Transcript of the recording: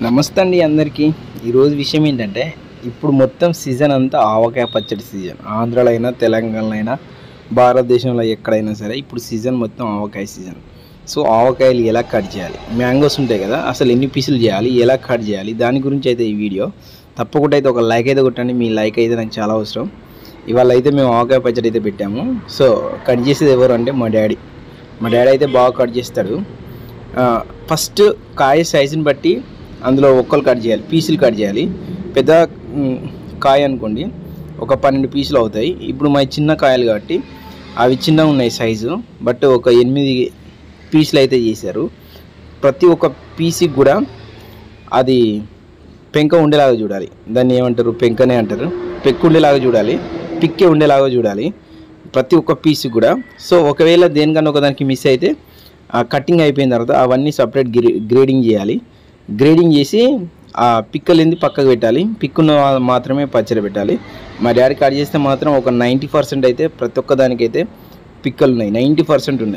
నమస్తే అండి అందరికీ. ఈరోజు విషయం ఏంటంటే ఇప్పుడు మొత్తం సీజన్ అంతా ఆవకాయ పచ్చడి సీజన్. ఆంధ్రాలో అయినా తెలంగాణలో అయినా భారతదేశంలో ఎక్కడైనా సరే ఇప్పుడు సీజన్ మొత్తం ఆవకాయ సీజన్. సో ఆవకాయలు ఎలా కట్ చేయాలి, మ్యాంగోస్ ఉంటాయి కదా, అసలు ఎన్ని పీసులు చేయాలి, ఎలా కట్ చేయాలి, దాని గురించి అయితే ఈ వీడియో. తప్పకుండా అయితే ఒక లైక్ అయితే కొట్టండి, మీ లైక్ అయితే నాకు చాలా అవసరం. ఇవాళ అయితే మేము ఆవకాయ పచ్చడి అయితే పెట్టాము. సో కట్ చేసేది ఎవరు అంటే మా డాడీ అయితే బాగా కట్ చేస్తాడు. ఫస్ట్ కాయ సైజుని బట్టి అందులో ఒక్కలు కట్ చేయాలి, పీసులు కట్ చేయాలి. పెద్ద కాయ అనుకోండి ఒక 12 పీసులు అవుతాయి. ఇప్పుడు మా చిన్న కాయలు కాబట్టి అవి చిన్నగా ఉన్నాయి సైజు, బట్ ఒక 8 పీసులు అయితే చేశారు. ప్రతి ఒక్క పీసుకి కూడా అది పెంక ఉండేలాగా చూడాలి. దాన్ని ఏమంటారు, పెంకనే అంటారు. పెక్కు ఉండేలాగా చూడాలి, పిక్కే ఉండేలాగా చూడాలి ప్రతి ఒక్క పీసు కూడా. సో ఒకవేళ దేనికన్నా ఒకదానికి మిస్ అయితే కటింగ్ అయిపోయిన తర్వాత అవన్నీ సపరేట్ గ్రేడింగ్ చేయాలి. గ్రేడింగ్ చేసి ఆ పిక్కలేంది పక్కకు పెట్టాలి. పిక్కున్న మాత్రమే పచ్చడి పెట్టాలి. మా డాడీ కట్ చేస్తే మాత్రం ఒక 90% అయితే ప్రతి ఒక్క దానికైతే పిక్కలు ఉన్నాయి, 90% ఉన్నాయి.